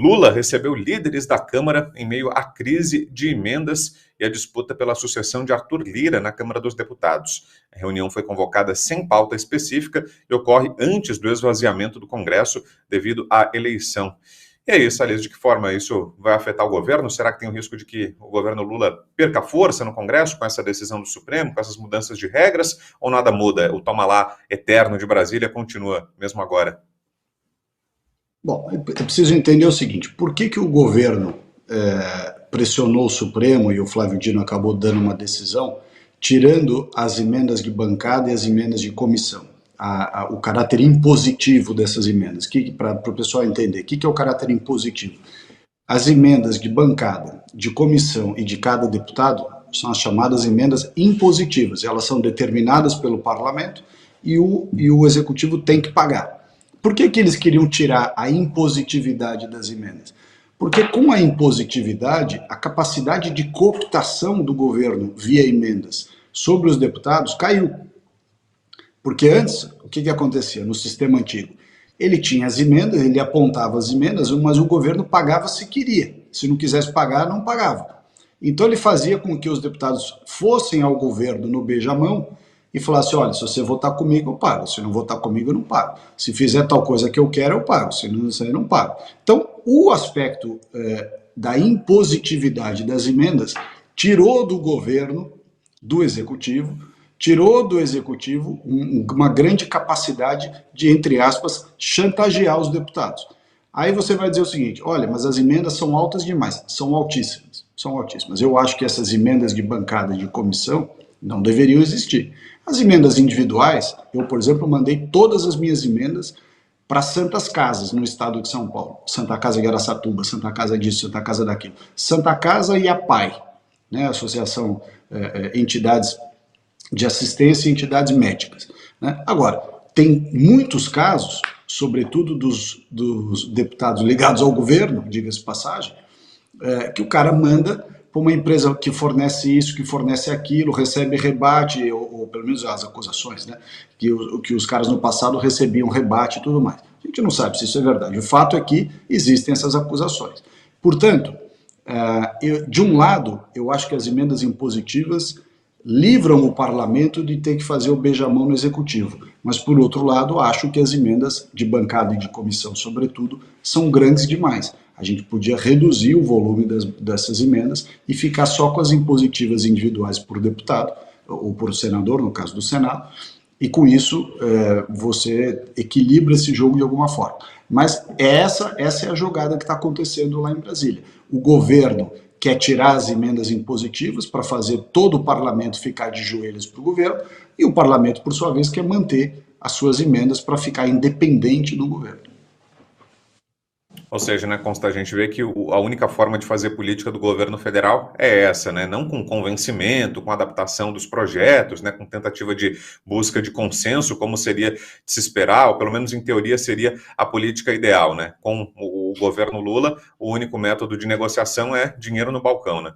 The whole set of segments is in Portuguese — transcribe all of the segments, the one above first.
Lula recebeu líderes da Câmara em meio à crise de emendas e à disputa pela sucessão de Arthur Lira na Câmara dos Deputados. A reunião foi convocada sem pauta específica e ocorre antes do esvaziamento do Congresso devido à eleição. E aí, Salles, de que forma isso vai afetar o governo? Será que tem o risco de que o governo Lula perca força no Congresso com essa decisão do Supremo, com essas mudanças de regras, ou nada muda? O toma lá eterno de Brasília continua mesmo agora? Bom, eu preciso entender o seguinte, por que o governo pressionou o Supremo e o Flávio Dino acabou dando uma decisão, tirando as emendas de bancada e as emendas de comissão, o caráter impositivo dessas emendas, para o pessoal entender, o que é o caráter impositivo? As emendas de bancada, de comissão e de cada deputado são as chamadas emendas impositivas, elas são determinadas pelo parlamento e o executivo tem que pagar. Por que eles queriam tirar a impositividade das emendas? Porque com a impositividade, a capacidade de cooptação do governo via emendas sobre os deputados caiu. Porque antes, o que acontecia no sistema antigo? Ele tinha as emendas, ele apontava as emendas, mas o governo pagava se queria. Se não quisesse pagar, não pagava. Então ele fazia com que os deputados fossem ao governo no beijamão e falasse, olha, se você votar comigo, eu pago. Se não votar comigo, eu não pago. Se fizer tal coisa que eu quero, eu pago. Se não, eu não pago. Então, o aspecto da impositividade das emendas tirou do governo, do executivo, uma grande capacidade de, entre aspas, chantagear os deputados. Aí você vai dizer o seguinte, olha, mas as emendas são altas demais. São altíssimas. São altíssimas. Eu acho que essas emendas de bancada e de comissão não deveriam existir. As emendas individuais, eu, por exemplo, mandei todas as minhas emendas para santas casas no estado de São Paulo. Santa Casa de Araçatuba, Santa Casa disso, Santa Casa daquilo. Santa Casa e a PAI, né, Associação Entidades de Assistência e Entidades Médicas. Né? Agora, tem muitos casos, sobretudo dos deputados ligados ao governo, diga-se passagem, que o cara manda para uma empresa que fornece isso, que fornece aquilo, recebe rebate, ou pelo menos as acusações, né? Que os caras no passado recebiam rebate e tudo mais. A gente não sabe se isso é verdade. O fato é que existem essas acusações. Portanto, de um lado, eu acho que as emendas impositivas livram o parlamento de ter que fazer o beijamão no executivo. Mas, por outro lado, acho que as emendas de bancada e de comissão, sobretudo, são grandes demais. A gente podia reduzir o volume dessas emendas e ficar só com as impositivas individuais por deputado, ou por senador, no caso do Senado, e com isso você equilibra esse jogo de alguma forma. Mas essa é a jogada que está acontecendo lá em Brasília. O governo quer tirar as emendas impositivas para fazer todo o parlamento ficar de joelhos para o governo, e o parlamento, por sua vez, quer manter as suas emendas para ficar independente do governo. Ou seja, né, Consta, a gente vê que a única forma de fazer política do governo federal é essa, né? Não com convencimento, com adaptação dos projetos, né, com tentativa de busca de consenso, como seria de se esperar, ou pelo menos em teoria seria a política ideal, né? Com o governo Lula, o único método de negociação é dinheiro no balcão, né?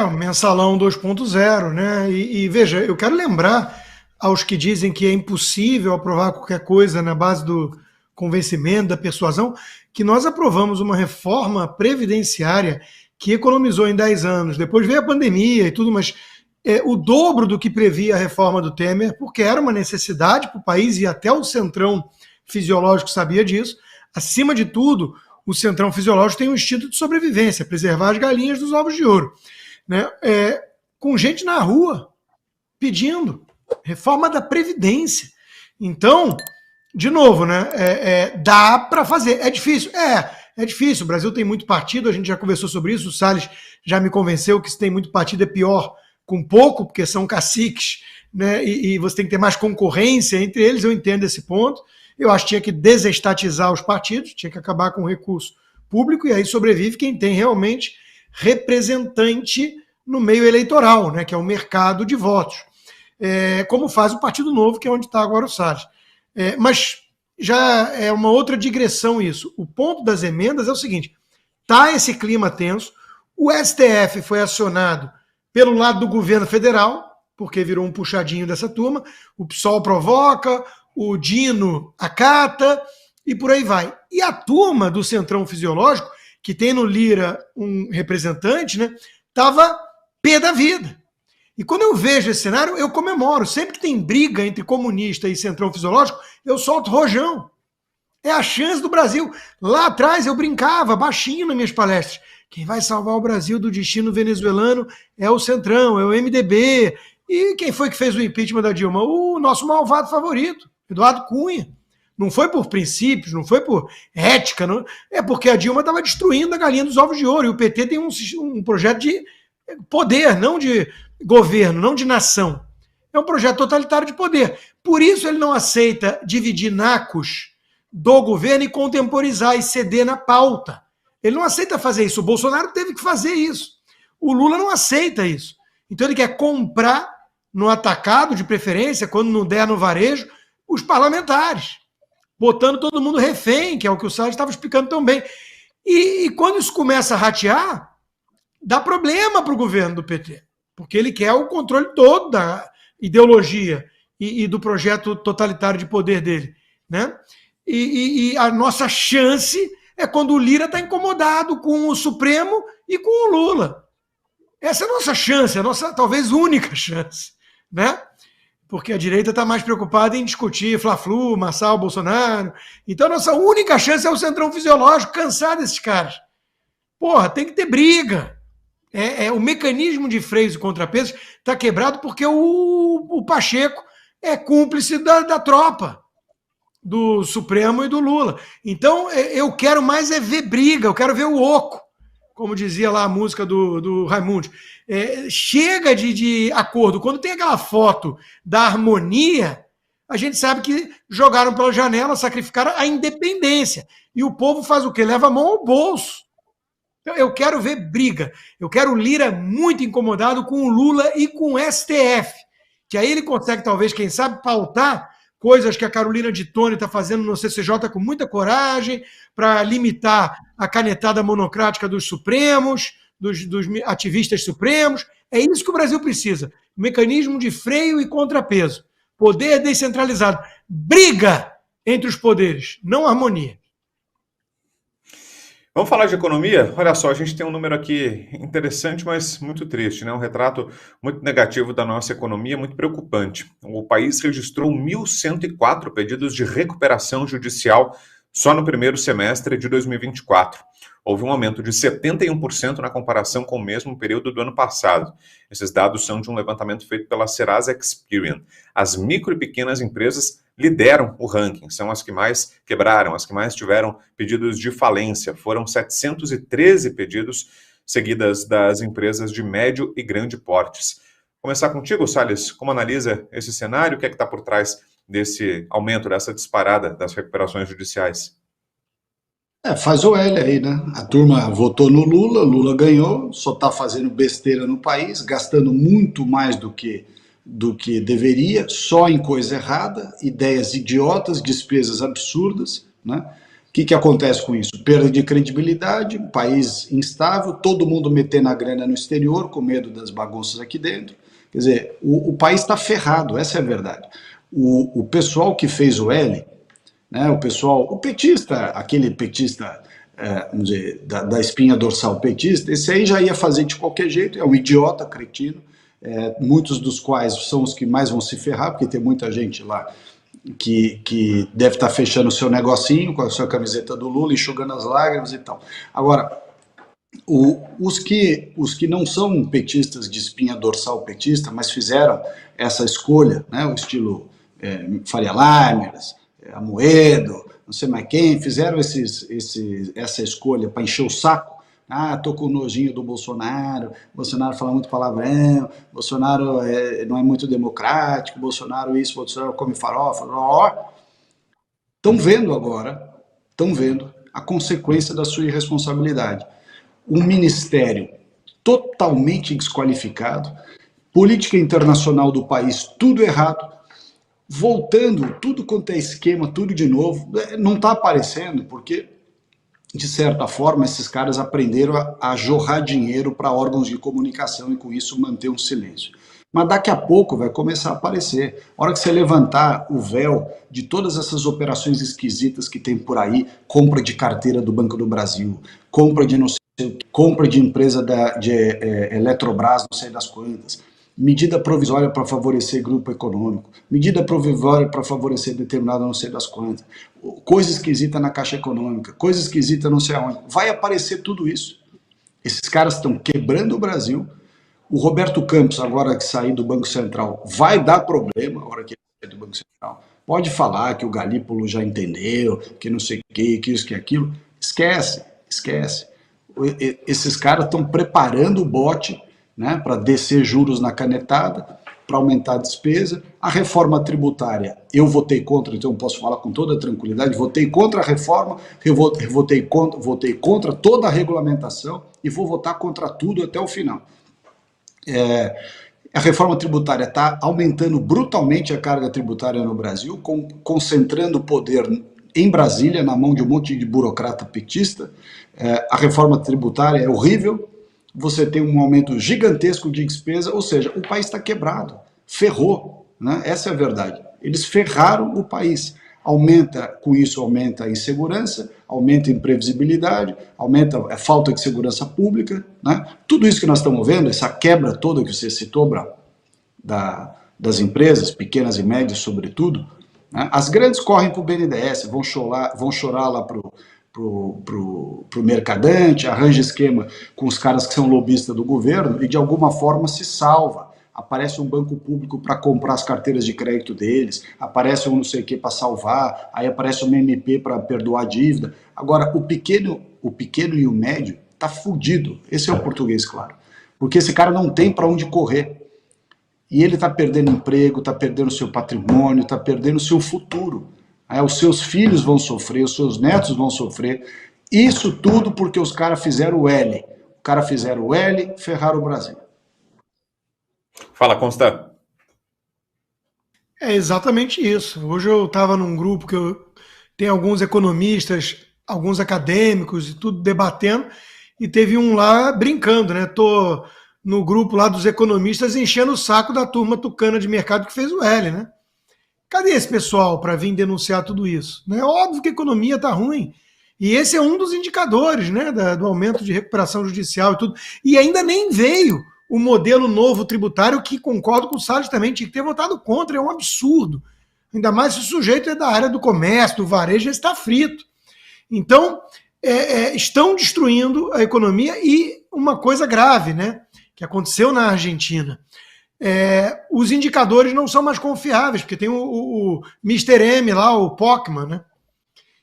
O mensalão 2.0, né? E veja, eu quero lembrar aos que dizem que é impossível aprovar qualquer coisa na base do convencimento, da persuasão, que nós aprovamos uma reforma previdenciária que economizou em 10 anos. Depois veio a pandemia e tudo, mas o dobro do que previa a reforma do Temer, porque era uma necessidade para o país e até o centrão fisiológico sabia disso. Acima de tudo, o centrão fisiológico tem um instinto de sobrevivência, preservar as galinhas dos ovos de ouro. Né? Com gente na rua pedindo reforma da Previdência. Então, de novo, né? Dá para fazer. É difícil? É difícil. O Brasil tem muito partido, a gente já conversou sobre isso, o Salles já me convenceu que se tem muito partido é pior com pouco, porque são caciques, né? E você tem que ter mais concorrência entre eles, eu entendo esse ponto. Eu acho que tinha que desestatizar os partidos, tinha que acabar com o recurso público, e aí sobrevive quem tem realmente representante no meio eleitoral, né? Que é o mercado de votos. Como faz o Partido Novo, que é onde está agora o Salles. Mas já é uma outra digressão isso. O ponto das emendas é o seguinte, tá esse clima tenso, o STF foi acionado pelo lado do governo federal, porque virou um puxadinho dessa turma, o PSOL provoca, o Dino acata, e por aí vai. E a turma do Centrão Fisiológico, que tem no Lira um representante, né, estava pé da vida. E quando eu vejo esse cenário, eu comemoro. Sempre que tem briga entre comunista e Centrão Fisiológico, eu solto rojão. É a chance do Brasil. Lá atrás eu brincava baixinho nas minhas palestras. Quem vai salvar o Brasil do destino venezuelano é o Centrão, é o MDB. E quem foi que fez o impeachment da Dilma? O nosso malvado favorito, Eduardo Cunha. Não foi por princípios, não foi por ética, não. É porque a Dilma estava destruindo a galinha dos ovos de ouro. E o PT tem um projeto de poder, não de governo, não de nação. É um projeto totalitário de poder. Por isso ele não aceita dividir nacos do governo e contemporizar e ceder na pauta. Ele não aceita fazer isso. O Bolsonaro teve que fazer isso. O Lula não aceita isso. Então ele quer comprar no atacado, de preferência, quando não der no varejo, os parlamentares, botando todo mundo refém, que é o que o Salles estava explicando tão bem. E quando isso começa a ratear, dá problema para o governo do PT, porque ele quer o controle todo da ideologia e do projeto totalitário de poder dele, né? E a nossa chance é quando o Lira está incomodado com o Supremo e com o Lula. Essa é a nossa chance, a nossa talvez única chance, né? Porque a direita está mais preocupada em discutir Fla-Flu, amassar o Bolsonaro. Então a nossa única chance é o Centrão Fisiológico, cansar desses caras. Porra, tem que ter briga. O mecanismo de freios e contrapesos está quebrado porque o Pacheco é cúmplice da tropa do Supremo e do Lula. Então, eu quero mais ver briga, eu quero ver o oco, como dizia lá a música do Raimundo. Chega de acordo. Quando tem aquela foto da harmonia, a gente sabe que jogaram pela janela, sacrificaram a independência. E o povo faz o quê? Leva a mão ao bolso. Então, eu quero ver briga. Eu quero o Lira muito incomodado com o Lula e com o STF, que aí ele consegue, talvez, quem sabe, pautar coisas que a Carolina de Tone está fazendo no CCJ com muita coragem, para limitar a canetada monocrática dos Supremos, dos ativistas supremos. É isso que o Brasil precisa. Mecanismo de freio e contrapeso. Poder descentralizado. Briga entre os poderes, não harmonia. Vamos falar de economia? Olha só, a gente tem um número aqui interessante, mas muito triste, né? Um retrato muito negativo da nossa economia, muito preocupante. O país registrou 1.104 pedidos de recuperação judicial só no primeiro semestre de 2024. Houve um aumento de 71% na comparação com o mesmo período do ano passado. Esses dados são de um levantamento feito pela Serasa Experian. As micro e pequenas empresas lideram o ranking, são as que mais quebraram, as que mais tiveram pedidos de falência. Foram 713 pedidos, seguidas das empresas de médio e grande portes. Começar contigo, Salles, como analisa esse cenário? O que é que está por trás desse aumento, dessa disparada das recuperações judiciais? Faz o L aí, né? A turma votou no Lula, Lula ganhou, só está fazendo besteira no país, gastando muito mais do que deveria, só em coisa errada, ideias idiotas, despesas absurdas, né? O que acontece com isso? Perda de credibilidade, um país instável, todo mundo metendo a grana no exterior, com medo das bagunças aqui dentro. Quer dizer, o país está ferrado, essa é a verdade. O pessoal que fez o L, né, o petista, aquele petista, vamos dizer, da espinha dorsal petista, esse aí já ia fazer de qualquer jeito, é um idiota, cretino, muitos dos quais são os que mais vão se ferrar, porque tem muita gente lá que deve estar fechando o seu negocinho com a sua camiseta do Lula, enxugando as lágrimas e tal. Agora, os que não são petistas de espinha dorsal petista, mas fizeram essa escolha, né, o estilo Faria Limers, Amoedo, não sei mais quem, fizeram essa escolha para encher o saco. Tô com nojinho do Bolsonaro fala muito palavrão, Bolsonaro não é muito democrático, Bolsonaro isso, Bolsonaro come farofa. Estão vendo agora, a consequência da sua irresponsabilidade. Um ministério totalmente desqualificado, política internacional do país tudo errado, voltando tudo quanto é esquema, tudo de novo, não está aparecendo porque, de certa forma, esses caras aprenderam a jorrar dinheiro para órgãos de comunicação e com isso manter um silêncio. Mas daqui a pouco vai começar a aparecer. A hora que você levantar o véu de todas essas operações esquisitas que tem por aí, compra de carteira do Banco do Brasil, compra de não sei o que, compra de empresa de Eletrobras, não sei das quantas, medida provisória para favorecer grupo econômico, medida provisória para favorecer determinado não sei das quantas, coisa esquisita na Caixa Econômica, coisa esquisita não sei aonde. Vai aparecer tudo isso. Esses caras estão quebrando o Brasil. O Roberto Campos, agora que sair do Banco Central, vai dar problema, a hora que ele sair do Banco Central. Pode falar que o Galípolo já entendeu, que não sei o que isso, que aquilo. Esquece, esquece. Esses caras estão preparando o bote, né, para descer juros na canetada, para aumentar a despesa. A reforma tributária, eu votei contra, então eu posso falar com toda tranquilidade, votei contra a reforma, votei contra toda a regulamentação e vou votar contra tudo até o final. A reforma tributária está aumentando brutalmente a carga tributária no Brasil, concentrando o poder em Brasília, na mão de um monte de burocrata petista. A reforma tributária é horrível, você tem um aumento gigantesco de despesa, ou seja, o país está quebrado, ferrou, né? Essa é a verdade. Eles ferraram o país. Com isso aumenta a insegurança, aumenta a imprevisibilidade, aumenta a falta de segurança pública, né? Tudo isso que nós estamos vendo, essa quebra toda que você citou, Brau, das empresas, pequenas e médias sobretudo, né? As grandes correm para o BNDES, vão chorar lá para o mercadante, arranja esquema com os caras que são lobistas do governo e de alguma forma se salva. Aparece um banco público para comprar as carteiras de crédito deles, aparece um não sei o que para salvar, aí aparece uma MP para perdoar a dívida. Agora, o pequeno e o médio tá fudido. Esse é o português, claro. Porque esse cara não tem para onde correr. E ele está perdendo emprego, está perdendo seu patrimônio, está perdendo seu futuro. Os seus filhos vão sofrer, os seus netos vão sofrer. Isso tudo porque os caras fizeram o L. O cara fizeram o L, ferraram o Brasil. Fala, Constant. É exatamente isso. Hoje eu estava num grupo que tem alguns economistas, alguns acadêmicos e tudo debatendo, e teve um lá brincando, né? Tô no grupo lá dos economistas enchendo o saco da turma tucana de mercado que fez o L, né? Cadê esse pessoal para vir denunciar tudo isso? É óbvio que a economia está ruim. E esse é um dos indicadores, né, do aumento de recuperação judicial e tudo. E ainda nem veio o modelo novo tributário, que concordo com o Salles também, tinha que ter votado contra, é um absurdo. Ainda mais se o sujeito é da área do comércio, do varejo, ele está frito. Então, estão destruindo a economia e uma coisa grave, né, que aconteceu na Argentina. Os indicadores não são mais confiáveis, porque tem o Mr. M lá, o Pockman, né?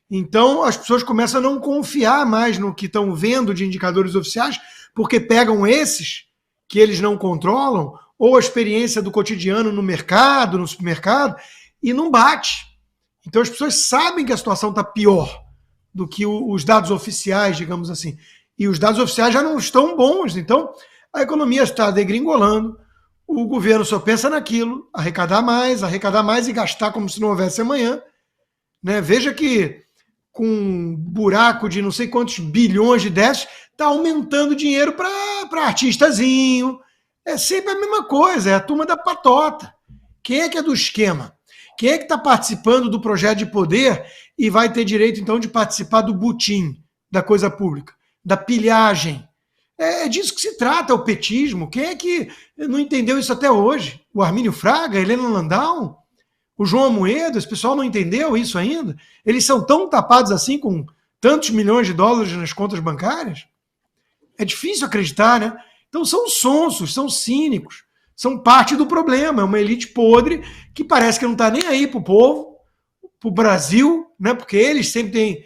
Então, as pessoas começam a não confiar mais no que estão vendo de indicadores oficiais, porque pegam esses que eles não controlam, ou a experiência do cotidiano no mercado, no supermercado, e não bate. Então as pessoas sabem que a situação está pior do que os dados oficiais, digamos assim. E os dados oficiais já não estão bons. Então a economia está degringolando, o governo só pensa naquilo, arrecadar mais e gastar como se não houvesse amanhã. Né? Veja que com um buraco de não sei quantos bilhões de déficit, está aumentando dinheiro para artistazinho. É sempre a mesma coisa, é a turma da patota. Quem é que é do esquema? Quem é que está participando do projeto de poder e vai ter direito, então, de participar do butim da coisa pública, da pilhagem? É disso que se trata, o petismo. Quem é que não entendeu isso até hoje? O Armínio Fraga, a Helena Landau, o João Amoedo, esse pessoal não entendeu isso ainda? Eles são tão tapados assim com tantos milhões de dólares nas contas bancárias? É difícil acreditar, né? Então são sonsos, são cínicos, são parte do problema. É uma elite podre que parece que não está nem aí para o povo, para o Brasil, né? Porque eles sempre têm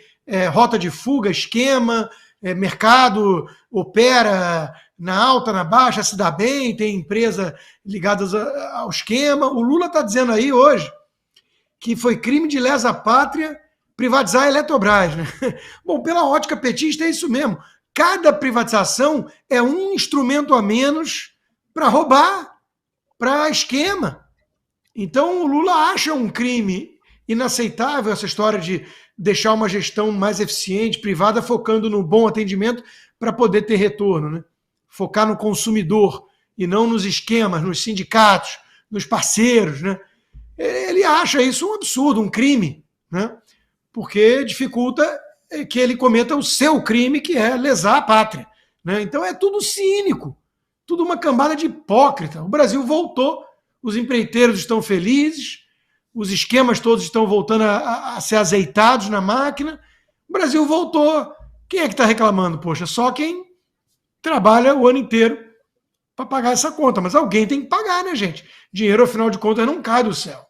rota de fuga, esquema, mercado opera na alta, na baixa, se dá bem, tem empresa ligadas ao esquema. O Lula está dizendo aí hoje que foi crime de lesa pátria privatizar a Eletrobras, né? Bom, pela ótica petista é isso mesmo. Cada privatização é um instrumento a menos para roubar, para esquema. Então o Lula acha um crime inaceitável essa história de deixar uma gestão mais eficiente, privada, focando no bom atendimento para poder ter retorno, né? Focar no consumidor e não nos esquemas, nos sindicatos, nos parceiros, né? Ele acha isso um absurdo, um crime, né? Porque dificulta que ele cometa o seu crime, que é lesar a pátria, né? Então é tudo cínico, tudo uma cambada de hipócrita. O Brasil voltou, os empreiteiros estão felizes, os esquemas todos estão voltando a ser azeitados na máquina. O Brasil voltou. Quem é que está reclamando? Poxa, só quem trabalha o ano inteiro para pagar essa conta. Mas alguém tem que pagar, né, gente? Dinheiro, afinal de contas, não cai do céu.